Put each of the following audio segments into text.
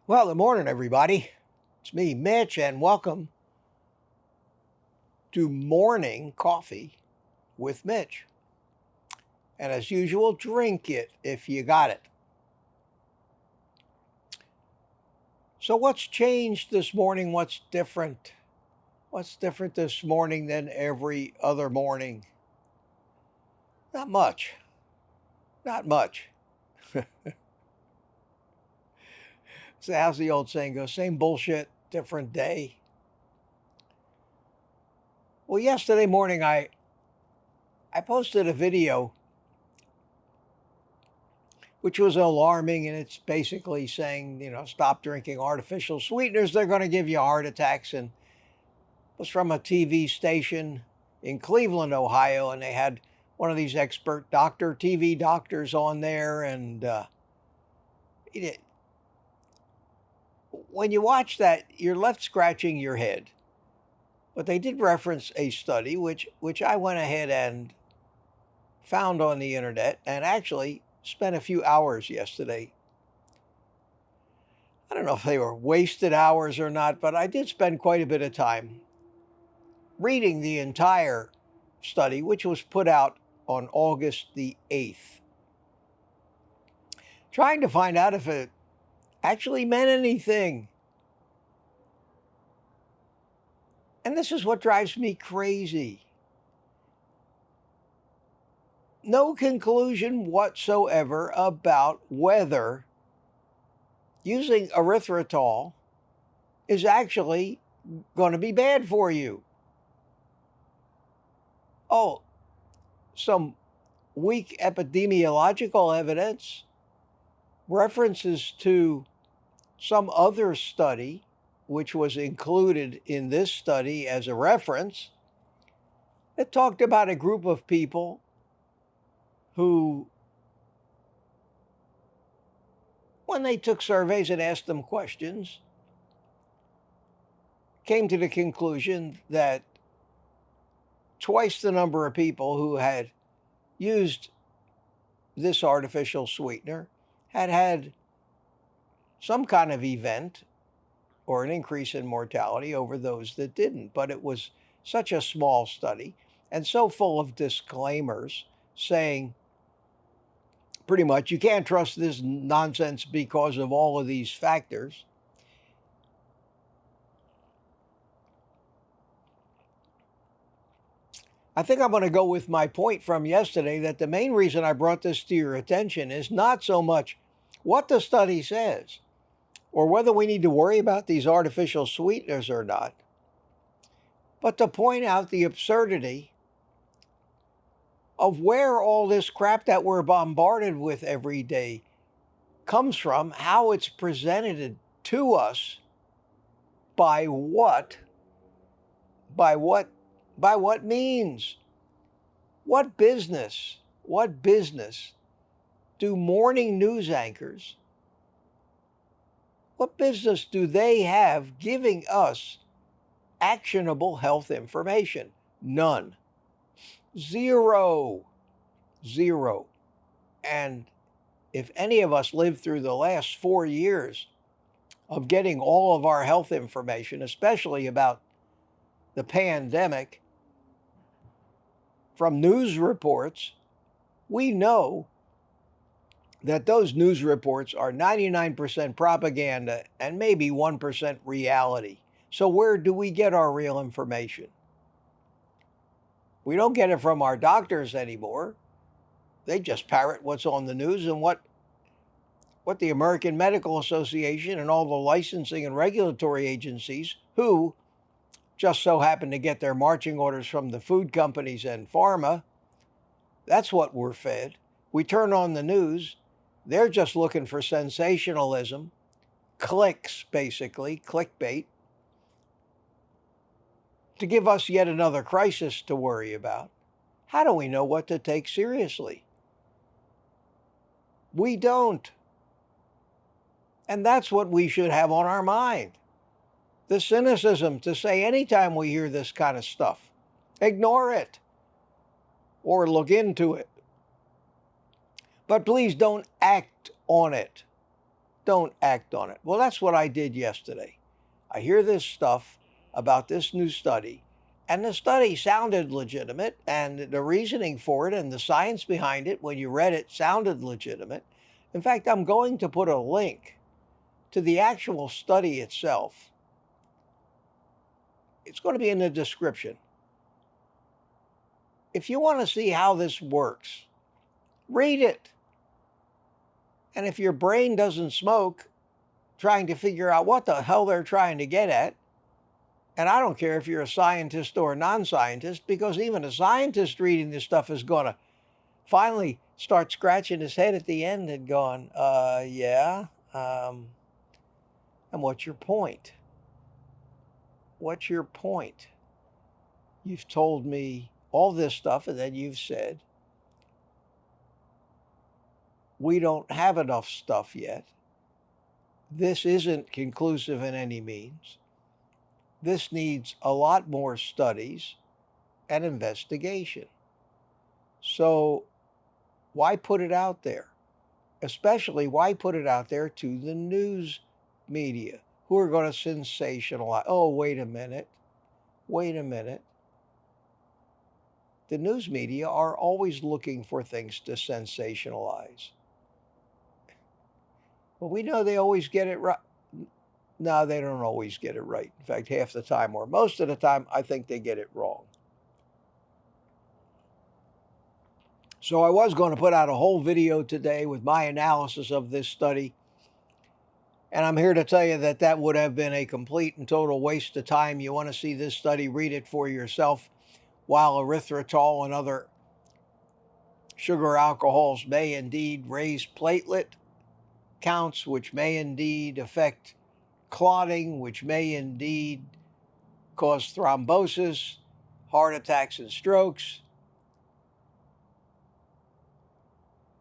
Well, good morning, everybody. It's me, Mitch, and welcome to Morning Coffee with Mitch. And as usual, drink it if you got it. So, what's changed this morning? What's different? What's different this morning than every other morning? Not much. Not much. So, how's the old saying go? Same bullshit, different day. Well, yesterday morning, I posted a video which was alarming, and it's basically saying, stop drinking artificial sweeteners. They're going to give you heart attacks. And it was from a TV station in Cleveland, Ohio, and they had one of these expert TV doctors on there. And when you watch that, you're left scratching your head. But they did reference a study, which I went ahead and found on the internet, and actually spent a few hours yesterday. I don't know if they were wasted hours or not, but I did spend quite a bit of time reading the entire study, which was put out on August the 8th, trying to find out if it actually meant anything. And this is what drives me crazy. No conclusion whatsoever about whether using erythritol is actually going to be bad for you. Oh, some weak epidemiological evidence, references to some other study, which was included in this study as a reference, that talked about a group of people who, when they took surveys and asked them questions, came to the conclusion that twice the number of people who had used this artificial sweetener had some kind of event or an increase in mortality over those that didn't. But it was such a small study and so full of disclaimers saying, pretty much, you can't trust this nonsense because of all of these factors. I think I'm going to go with my point from yesterday that the main reason I brought this to your attention is not so much what the study says or whether we need to worry about these artificial sweeteners or not, but to point out the absurdity of where all this crap that we're bombarded with every day comes from, how it's presented to us, by what means. What business do morning news anchors, what business do they have giving us actionable health information? None. Zero. And if any of us lived through the last 4 years of getting all of our health information, especially about the pandemic, from news reports, we know that those news reports are 99% propaganda and maybe 1% reality. So where do we get our real information? We don't get it from our doctors anymore. They just parrot what's on the news and what the American Medical Association and all the licensing and regulatory agencies, who just so happen to get their marching orders from the food companies and pharma, that's what we're fed. We turn on the news, they're just looking for sensationalism, clicks basically, clickbait, to give us yet another crisis to worry about. How do we know what to take seriously? We don't. And that's what we should have on our mind. The cynicism to say anytime we hear this kind of stuff, ignore it or look into it. But please don't act on it. don't act on it. Well, that's what I did yesterday. I hear this stuff about this new study, and the study sounded legitimate, and the reasoning for it and the science behind it, when you read it, sounded legitimate. In fact, I'm going to put a link to the actual study itself. It's going to be in the description. If you want to see how this works, read it. And if your brain doesn't smoke trying to figure out what the hell they're trying to get at, and I don't care if you're a scientist or a non-scientist, because even a scientist reading this stuff is going to finally start scratching his head at the end and going, yeah, and what's your point? What's your point? You've told me all this stuff, and then you've said, we don't have enough stuff yet. This isn't conclusive in any means. This needs a lot more studies and investigation. So why put it out there? Especially, why put it out there to the news media who are going to sensationalize? Oh, wait a minute. Wait a minute. The news media are always looking for things to sensationalize. Well, we know they always get it right. No, they don't always get it right. In fact, half the time, or most of the time, I think they get it wrong. So I was going to put out a whole video today with my analysis of this study. And I'm here to tell you that that would have been a complete and total waste of time. You want to see this study, read it for yourself. While erythritol and other sugar alcohols may indeed raise platelet counts, which may indeed affect clotting, which may indeed cause thrombosis, heart attacks, and strokes,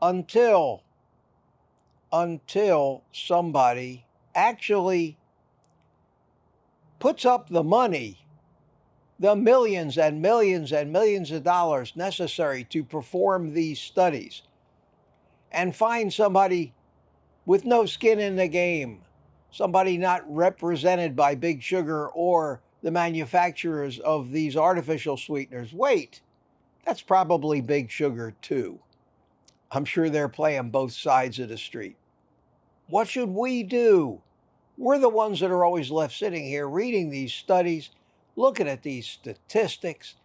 until somebody actually puts up the money, the millions and millions and millions of dollars necessary to perform these studies, and find somebody with no skin in the game, somebody not represented by Big Sugar or the manufacturers of these artificial sweeteners. Wait, that's probably Big Sugar too. I'm sure they're playing both sides of the street. What should we do? We're the ones that are always left sitting here reading these studies, looking at these statistics.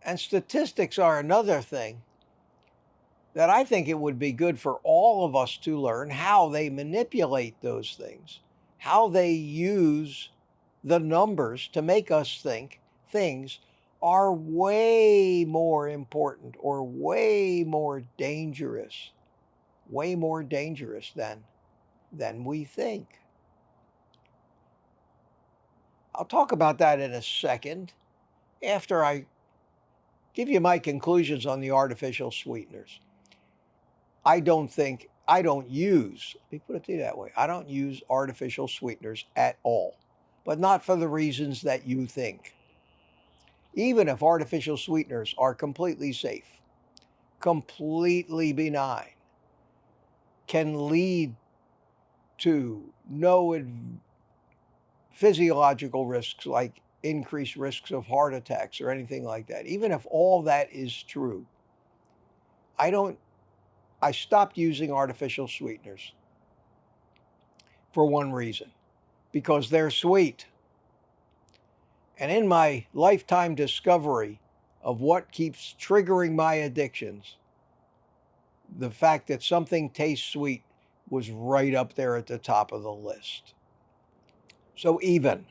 And statistics are another thing that I think it would be good for all of us to learn how they manipulate those things, how they use the numbers to make us think things are way more important or way more dangerous than we think. I'll talk about that in a second after I give you my conclusions on the artificial sweeteners. I don't use, let me put it to you that way, I don't use artificial sweeteners at all, but not for the reasons that you think. Even if artificial sweeteners are completely safe, completely benign, can lead to no physiological risks like increased risks of heart attacks or anything like that. Even if all that is true, I stopped using artificial sweeteners for one reason, because they're sweet. And in my lifetime discovery of what keeps triggering my addictions, the fact that something tastes sweet was right up there at the top of the list. So even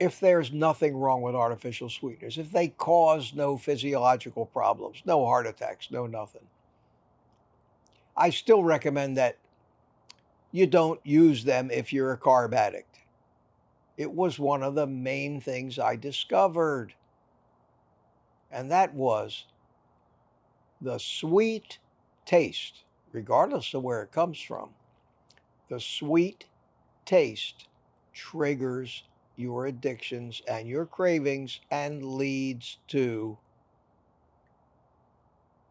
if there's nothing wrong with artificial sweeteners, if they cause no physiological problems, no heart attacks, no nothing, I still recommend that you don't use them if you're a carb addict. It was one of the main things I discovered, and that was the sweet taste, regardless of where it comes from. The sweet taste triggers your addictions and your cravings and leads to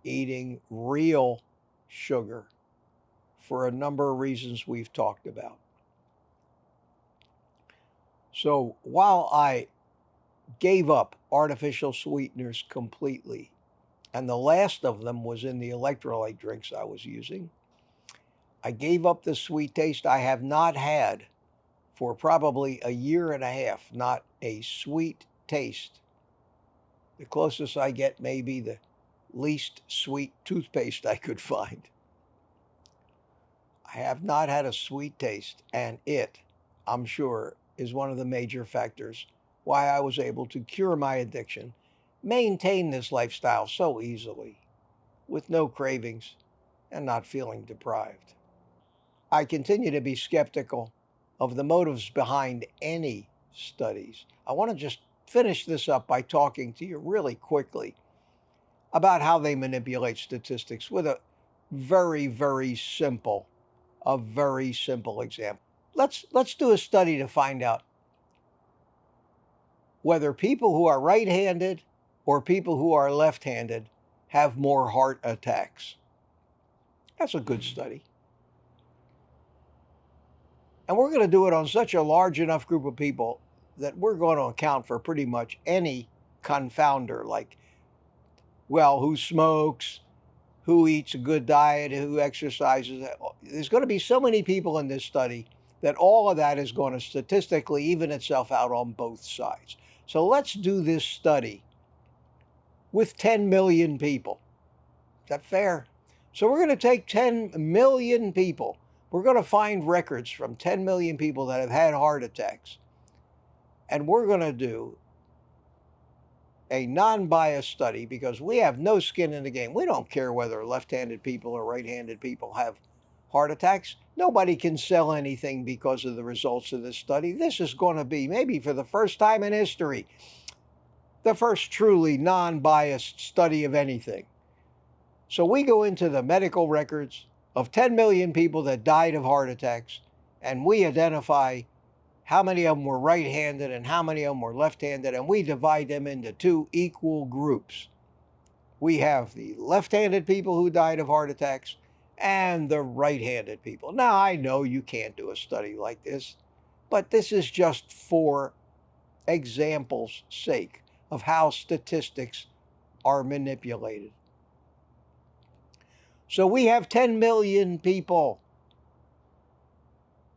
eating real sugar for a number of reasons we've talked about. So while I gave up artificial sweeteners completely, and the last of them was in the electrolyte drinks I was using, I gave up the sweet taste. I have not had for probably a year and a half, not a sweet taste. The closest I get may be the least sweet toothpaste I could find. I have not had a sweet taste, and it, I'm sure, is one of the major factors why I was able to cure my addiction, maintain this lifestyle so easily, with no cravings and not feeling deprived. I continue to be skeptical of the motives behind any studies. I want to just finish this up by talking to you really quickly about how they manipulate statistics with a very, very simple example. Let's do a study to find out whether people who are right-handed or people who are left-handed have more heart attacks. That's a good study. And we're going to do it on such a large enough group of people that we're going to account for pretty much any confounder, like, well, who smokes, who eats a good diet, who exercises. There's going to be so many people in this study that all of that is going to statistically even itself out on both sides. So let's do this study with 10 million people. Is that fair? So we're going to take 10 million people. We're going to find records from 10 million people that have had heart attacks. And we're going to do a non-biased study because we have no skin in the game. We don't care whether left-handed people or right-handed people have heart attacks. Nobody can sell anything because of the results of this study. This is going to be, maybe for the first time in history, the first truly non-biased study of anything. So we go into the medical records of 10 million people that died of heart attacks, and we identify how many of them were right-handed and how many of them were left-handed, and we divide them into two equal groups. We have the left-handed people who died of heart attacks and the right-handed people. Now, I know you can't do a study like this, but this is just for example's sake of how statistics are manipulated. So we have 10 million people.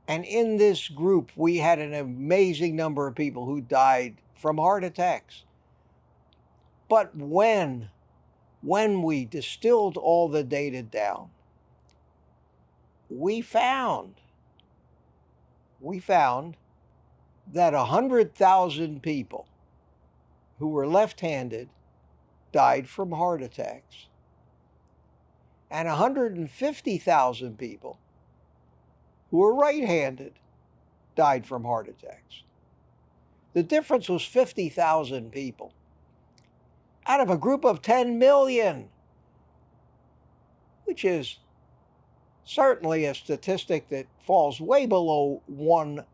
And in this group, we had an amazing number of people who died from heart attacks. But when we distilled all the data down, we found that 100,000 people who were left-handed died from heart attacks. And 150,000 people who were right-handed died from heart attacks. The difference was 50,000 people out of a group of 10 million, which is certainly a statistic that falls way below 1%.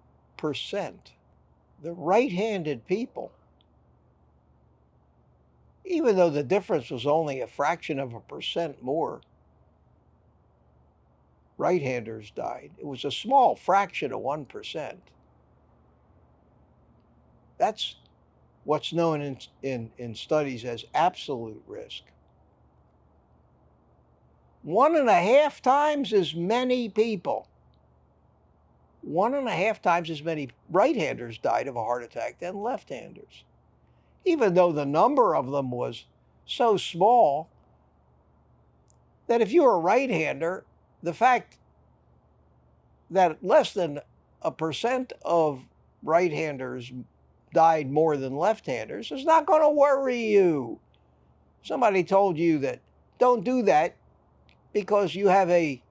The right-handed people, even though the difference was only a fraction of a percent more, right-handers died. It was a small fraction of 1%. That's what's known in studies as absolute risk. 1.5 times as many people, 1.5 times as many right-handers died of a heart attack than left-handers. Even though the number of them was so small that if you were a right-hander, the fact that less than 1% of right-handers died more than left-handers is not going to worry you. Somebody told you that don't do that because you have a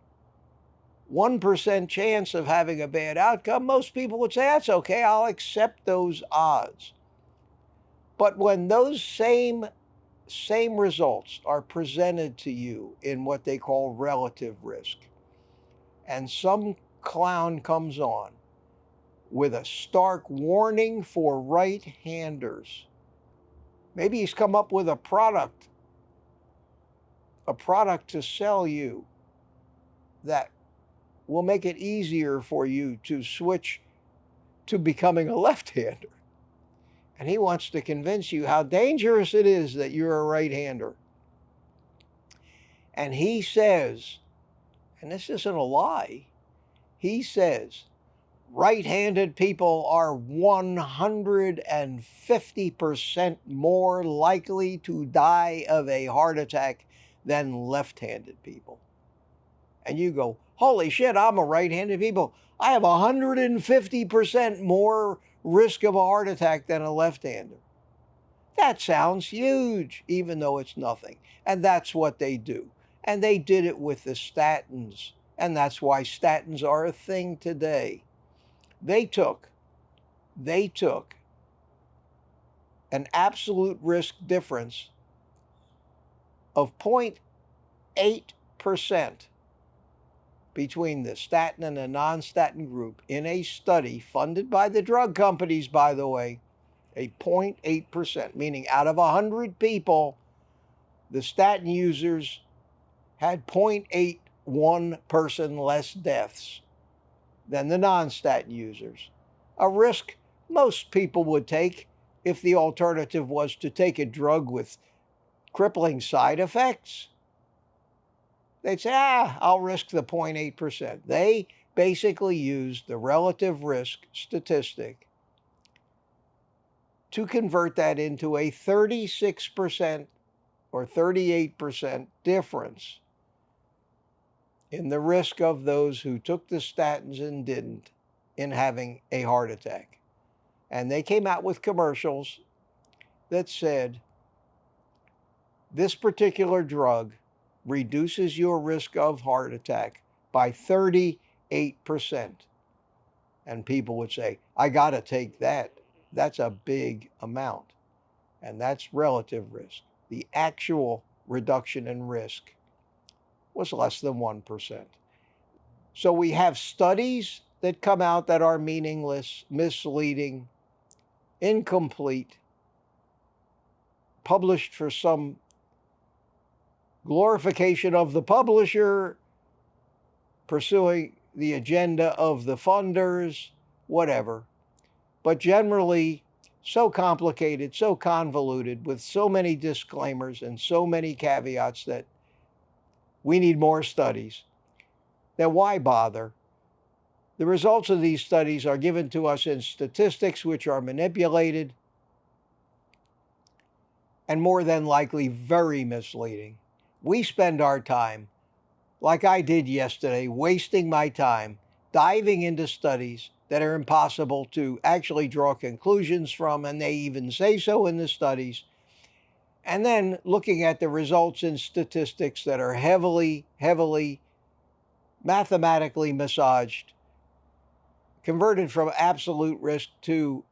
1% chance of having a bad outcome. Most people would say, that's okay, I'll accept those odds. But when those same results are presented to you in what they call relative risk, and some clown comes on with a stark warning for right-handers, maybe he's come up with a product to sell you that will make it easier for you to switch to becoming a left-hander. And he wants to convince you how dangerous it is that you're a right-hander. And he says, and this isn't a lie, he says, right-handed people are 150% more likely to die of a heart attack than left-handed people. And you go, holy shit, I'm a right-handed people. I have 150% more risk of a heart attack than a left-hander. That sounds huge, even though it's nothing. And that's what they do. And they did it with the statins. And that's why statins are a thing today. They took an absolute risk difference of 0.8% between the statin and the non-statin group in a study funded by the drug companies, by the way, a 0.8%, meaning out of 100 people, the statin users had 0.81 person less deaths than the non-statin users. A risk most people would take if the alternative was to take a drug with crippling side effects. They'd say, I'll risk the 0.8%. They basically used the relative risk statistic to convert that into a 36% or 38% difference in the risk of those who took the statins and didn't in having a heart attack. And they came out with commercials that said, this particular drug reduces your risk of heart attack by 38%. And people would say, I got to take that. That's a big amount. And that's relative risk. The actual reduction in risk was less than 1%. So we have studies that come out that are meaningless, misleading, incomplete, published for some glorification of the publisher, pursuing the agenda of the funders, whatever. But generally, so complicated, so convoluted, with so many disclaimers and so many caveats that we need more studies. Then why bother? The results of these studies are given to us in statistics which are manipulated and more than likely very misleading. We spend our time, like I did yesterday, wasting my time diving into studies that are impossible to actually draw conclusions from, and they even say so in the studies, and then looking at the results in statistics that are heavily mathematically massaged, converted from absolute risk to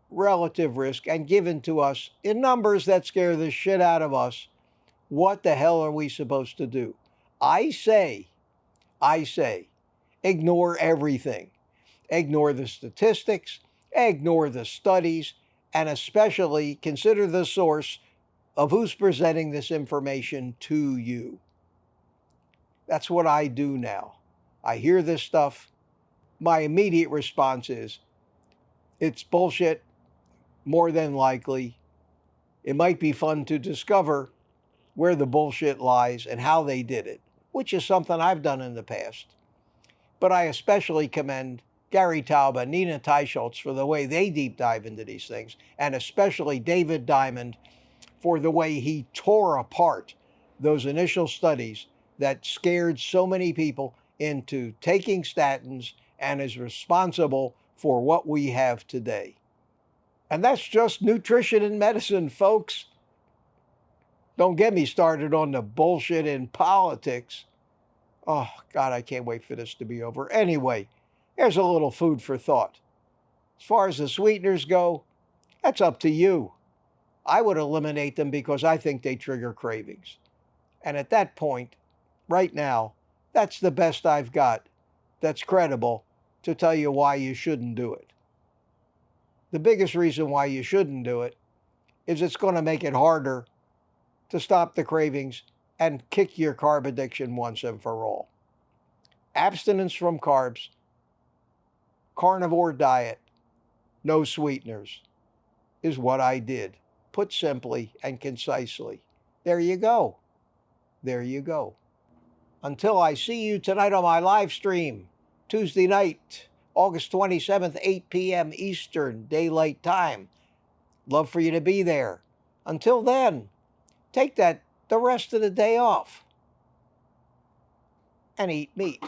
relative risk, and given to us in numbers that scare the shit out of us. What the hell are we supposed to do? I say, ignore everything. Ignore the statistics, ignore the studies, and especially consider the source of who's presenting this information to you. That's what I do now. I hear this stuff. My immediate response is, it's bullshit, more than likely. It might be fun to discover where the bullshit lies and how they did it, which is something I've done in the past. But I especially commend Gary Taube and Nina Teicholz for the way they deep dive into these things, and especially David Diamond for the way he tore apart those initial studies that scared so many people into taking statins and is responsible for what we have today. And that's just nutrition and medicine, folks. Don't get me started on the bullshit in politics. Oh, God, I can't wait for this to be over. Anyway, here's a little food for thought. As far as the sweeteners go, that's up to you. I would eliminate them because I think they trigger cravings. And at that point, right now, that's the best I've got that's credible to tell you why you shouldn't do it. The biggest reason why you shouldn't do it is it's going to make it harder to stop the cravings and kick your carb addiction once and for all. abstinence from carbs, carnivore diet, no sweeteners is what I did. Put simply and concisely. There you go. There you go. Until I see you tonight on my live stream, Tuesday night, August 27th, 8 p.m. Eastern Daylight Time. Love for you to be there. Until then, take the rest of the day off and eat meat.